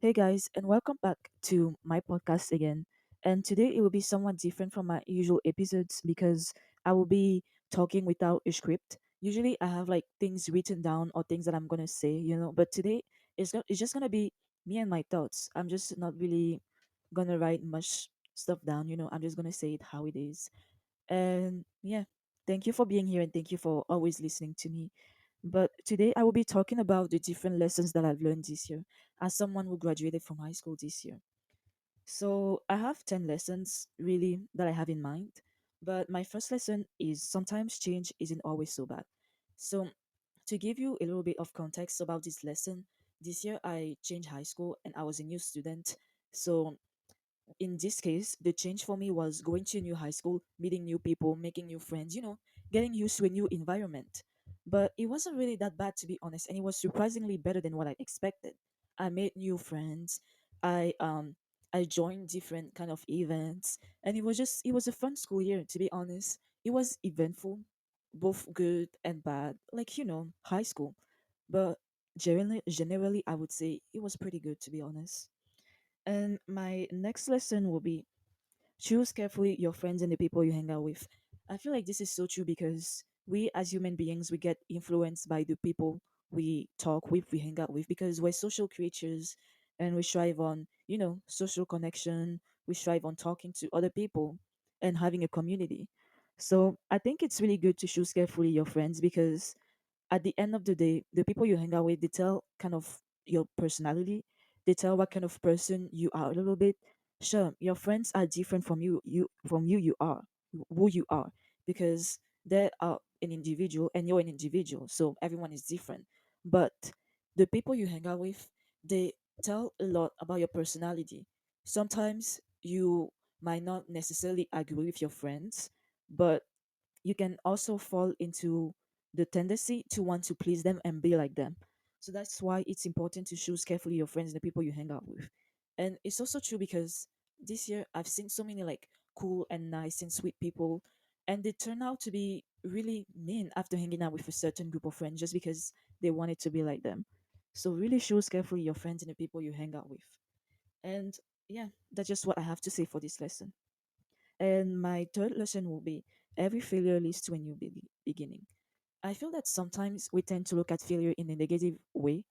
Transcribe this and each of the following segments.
Hey guys, and welcome back to my podcast again. And today it will be somewhat different from my usual episodes because I will be talking without a script. Usually I have like things written down or things that I'm gonna say, but today it's just gonna be me and my thoughts. I'm just not really gonna write much stuff down. I'm just gonna say it how it is. And yeah, thank you for being here and thank you for always listening to me. But today I will be talking about the different lessons that I've learned this year as someone who graduated from high school this year. So I have 10 lessons really that I have in mind. But my first lesson is sometimes change isn't always so bad. So to give you a little bit of context about this lesson, this year I changed high school and I was a new student. So in this case, the change for me was going to a new high school, meeting new people, making new friends, getting used to a new environment. But it wasn't really that bad, to be honest, and it was surprisingly better than what I expected. I made new friends. I joined different kind of events, and it was a fun school year, to be honest. It was eventful, both good and bad, like high school. But generally, I would say it was pretty good, to be honest. And my next lesson will be choose carefully your friends and the people you hang out with. I feel like this is so true because we as human beings we get influenced by the people we talk with, we hang out with because we're social creatures and we strive on social connection, we strive on talking to other people and having a community. So I think it's really good to choose carefully your friends because at the end of the day, the people you hang out with, they tell kind of your personality. They tell what kind of person you are a little bit. Sure, your friends are different from you are, who you are, because they are an individual and you're an individual. So everyone is different. But the people you hang out with, they tell a lot about your personality. Sometimes you might not necessarily agree with your friends, but you can also fall into the tendency to want to please them and be like them. So that's why it's important to choose carefully your friends and the people you hang out with. And it's also true because this year I've seen so many like cool and nice and sweet people, and they turn out to be really mean after hanging out with a certain group of friends just because they wanted to be like them. So really choose carefully your friends and the people you hang out with. And yeah, that's just what I have to say for this lesson. And my third lesson will be every failure leads to a new beginning. I feel that sometimes we tend to look at failure in a negative way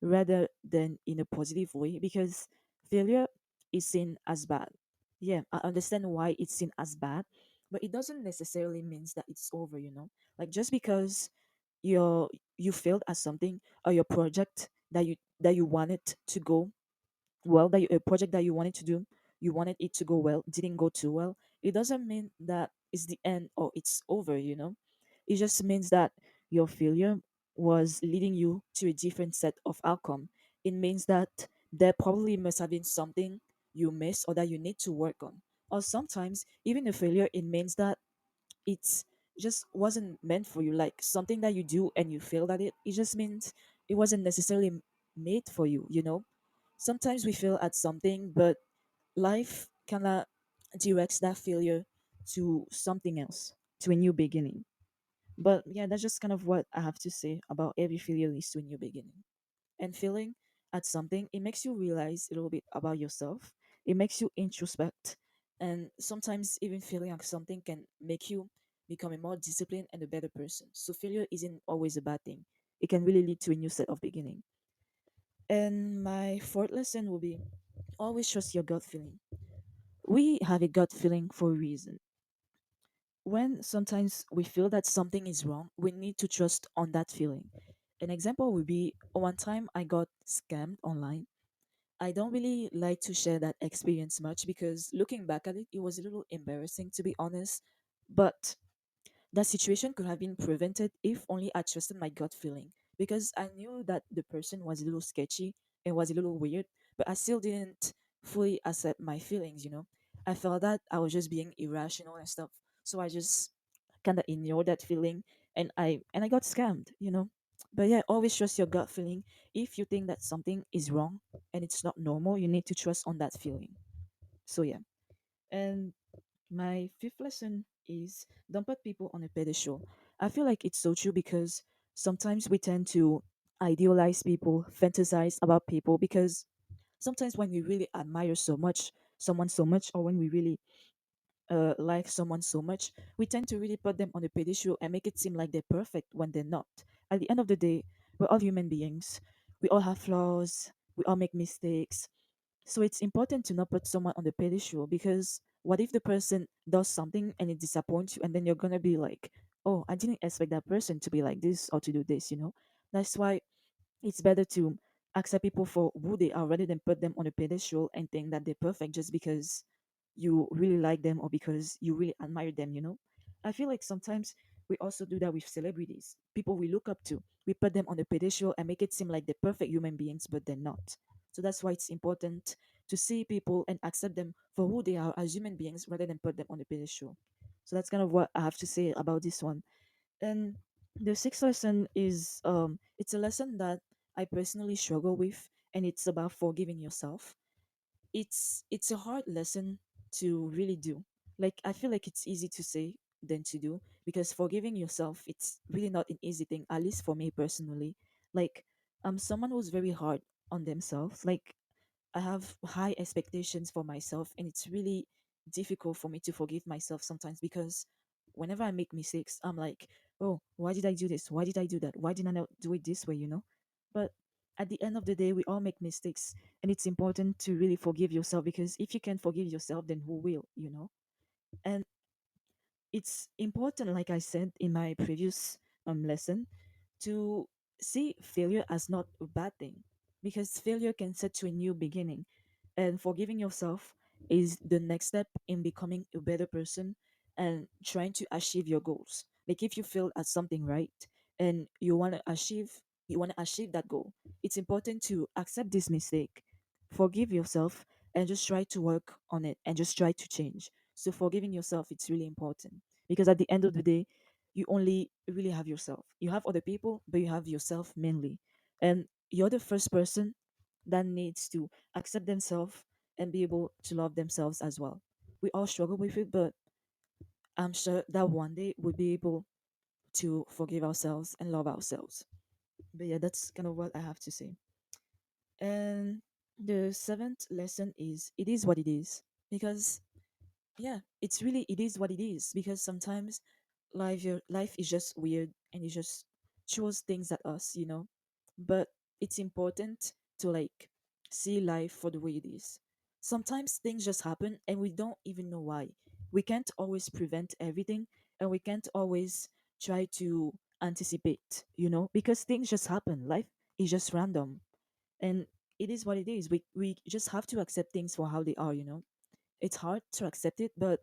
rather than in a positive way because failure is seen as bad. Yeah, I understand why it's seen as bad, but it doesn't necessarily means that it's over. Like just because you failed at something or your project that you wanted to go well, a project that you wanted to do, you wanted it to go well, didn't go too well, it doesn't mean that it's the end or it's over. It just means that your failure was leading you to a different set of outcome. It means that there probably must have been something you missed or that you need to work on. Or sometimes even a failure, it means that it's just wasn't meant for you, like something that you do and you failed at it, it just means it wasn't necessarily made for you. Sometimes we fail at something, but life kind of directs that failure to something else, to a new beginning. But yeah, that's just kind of what I have to say about every failure leads to a new beginning. And failing at something, it makes you realize a little bit about yourself. It makes you introspect. And sometimes even failing at something can make you become a more disciplined and a better person. So failure isn't always a bad thing. It can really lead to a new set of beginning. And my fourth lesson will be always trust your gut feeling. We have a gut feeling for a reason. When sometimes we feel that something is wrong, we need to trust on that feeling. An example would be one time I got scammed online. I don't really like to share that experience much because looking back at it, it was a little embarrassing to be honest. But that situation could have been prevented if only I trusted my gut feeling because I knew that the person was a little sketchy and was a little weird, but I still didn't fully accept my feelings. I felt that I was just being irrational and stuff. So I just kind of ignored that feeling and I got scammed. But yeah, always trust your gut feeling. If you think that something is wrong and it's not normal, you need to trust on that feeling. So yeah. And my fifth lesson is don't put people on a pedestal. I feel like it's so true because sometimes we tend to idealize people, fantasize about people because sometimes when we really admire so much someone so much, or when we really like someone so much, we tend to really put them on a pedestal and make it seem like they're perfect when they're not. At the end of the day, we're all human beings. We all have flaws. We all make mistakes. So it's important to not put someone on the pedestal, because what if the person does something and it disappoints you, and then you're gonna be like, oh, I didn't expect that person to be like this or to do this, you know? That's why it's better to accept people for who they are rather than put them on a pedestal and think that they're perfect just because you really like them or because you really admire them, you know? I feel like sometimes we also do that with celebrities, people we look up to. We put them on a pedestal and make it seem like they're perfect human beings, but they're not. So that's why it's important to see people and accept them for who they are as human beings rather than put them on a pedestal. So that's kind of what I have to say about this one. And the sixth lesson is it's a lesson that I personally struggle with, and it's about forgiving yourself. It's a hard lesson to really do. Like, I feel like it's easy to say than to do, because forgiving yourself, it's really not an easy thing, at least for me personally. Like, I'm someone who's very hard on themselves. Like, I have high expectations for myself, and it's really difficult for me to forgive myself sometimes, because whenever I make mistakes, I'm like, oh, why did I do this? Why did I do that? Why did I not do it this way, you know? But at the end of the day, we all make mistakes, and it's important to really forgive yourself, because if you can forgive yourself, then who will, you know? And it's important, like I said in my previous lesson, to see failure as not a bad thing, because failure can set to a new beginning, and forgiving yourself is the next step in becoming a better person and trying to achieve your goals. Like, if you failed at something, right, and you want to achieve that goal, it's important to accept this mistake, forgive yourself, and just try to work on it and just try to change. So forgiving yourself, it's really important, because at the end of the day, you only really have yourself. You have other people, but you have yourself mainly. And you're the first person that needs to accept themselves and be able to love themselves as well. We all struggle with it, but I'm sure that one day we'll be able to forgive ourselves and love ourselves. But yeah, that's kind of what I have to say. And the seventh lesson is, it is what it is. Because yeah, it is what it is, because sometimes life is just weird, and it just throws things at us, you know. But it's important to like see life for the way it is. Sometimes things just happen and we don't even know why. We can't always prevent everything, and we can't always try to anticipate, you know, because things just happen. Life is just random, and it is what it is. We just have to accept things for how they are, you know. It's hard to accept it, but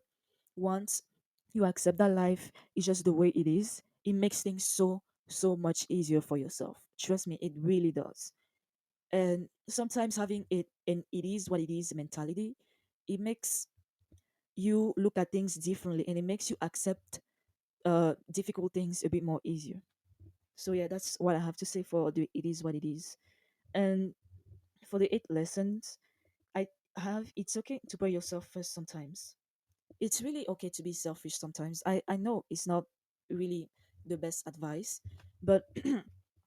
once you accept that life is just the way it is, it makes things so much easier for yourself. Trust me, it really does. And sometimes having it and it is what it is mentality, it makes you look at things differently, and it makes you accept difficult things a bit more easier. So yeah, that's what I have to say for the it is what it is. And for the eight lessons, I have, it's okay to put yourself first sometimes. It's really okay to be selfish sometimes. I know it's not really the best advice, but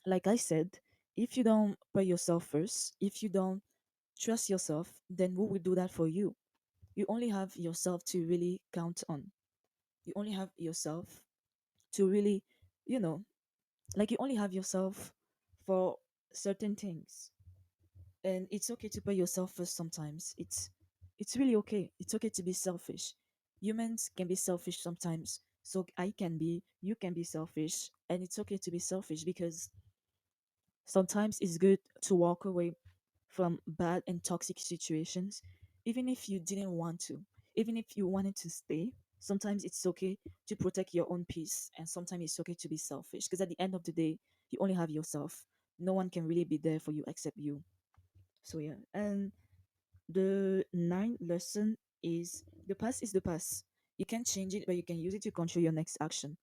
like I said, if you don't put yourself first, if you don't trust yourself, then who will do that for you? You only have yourself to really count on. You only have yourself to really, you know, like, you only have yourself for certain things. And it's okay to put yourself first sometimes. It's really okay. It's okay to be selfish. Humans can be selfish sometimes, so I can be, you can be selfish, and it's okay to be selfish, because sometimes it's good to walk away from bad and toxic situations, even if you didn't want to, even if you wanted to stay. Sometimes it's okay to protect your own peace, and sometimes it's okay to be selfish, because at the end of the day, you only have yourself. No one can really be there for you except you. So yeah, and the ninth lesson is, the past is the past. You can't change it, but you can use it to control your next action.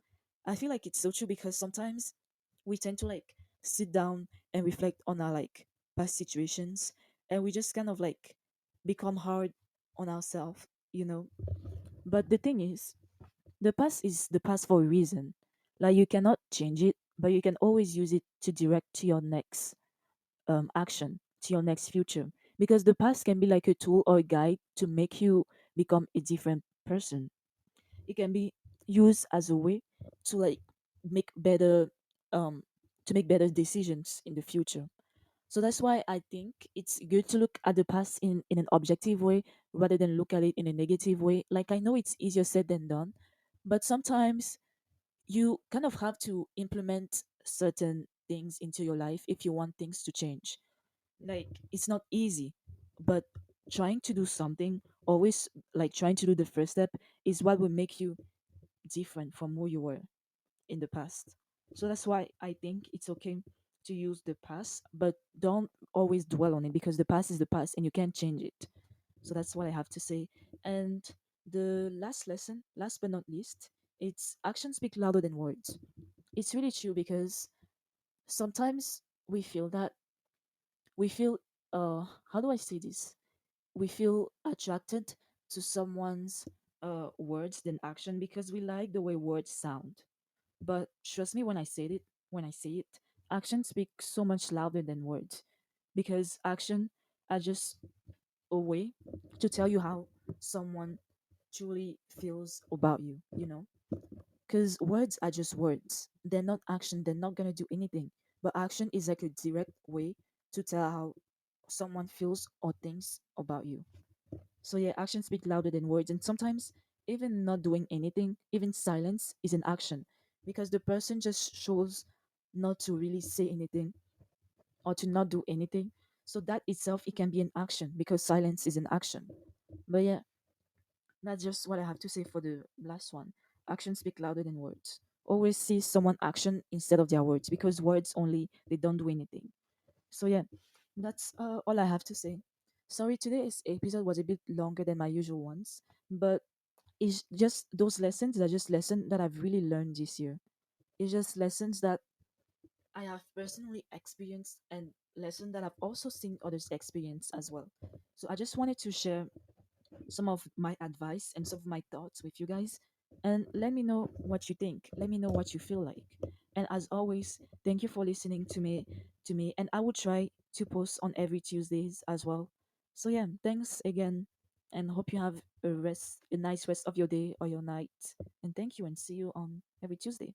I feel like it's so true, because sometimes we tend to like sit down and reflect on our like past situations, and we just kind of like become hard on ourselves, you know. But the thing is the past for a reason. Like, you cannot change it, but you can always use it to direct to your next action, to your next future. because the past can be like a tool or a guide to make you become a different person. It can be used as a way to like make better um to make better decisions in the future. So that's why I think it's good to look at the past in an objective way rather than look at it in a negative way. Like, I know it's easier said than done, but sometimes you kind of have to implement certain things into your life if you want things to change. Like, it's not easy, but trying to do something, always like trying to do the first step, is what will make you different from who you were in the past. So that's why I think it's okay to use the past, but don't always dwell on it, because the past is the past and you can't change it. So that's what I have to say. And the last lesson, last but not least, it's actions speak louder than words. It's really true, because sometimes we feel that we feel how do I say this? We feel attracted to someone's words than action because we like the way words sound. But trust me when I say it, actions speak so much louder than words, because action are just a way to tell you how someone truly feels about you, you know? Because words are just words. They're not action, they're not gonna do anything. But action is like a direct way to tell how someone feels or thinks about you. So yeah, actions speak louder than words, and sometimes even not doing anything, even silence is an action, because the person just shows not to really say anything or to not do anything. So that itself, it can be an action, because silence is an action. But yeah, that's just what I have to say for the last one. Actions speak louder than words. Always see someone action instead of their words, because words only, they don't do anything. So yeah, that's all I have to say. Sorry, today's episode was a bit longer than my usual ones, but it's just those lessons are just lessons that I've really learned this year. It's just lessons that I have personally experienced, and lessons that I've also seen others experience as well. So I just wanted to share some of my advice and some of my thoughts with you guys, and let me know what you think. Let me know what you feel like. And as always, thank you for listening to me, and I will try to post on every Tuesdays as well. So yeah, thanks again, and hope you have a nice rest of your day or your night. And thank you, and see you on every Tuesday.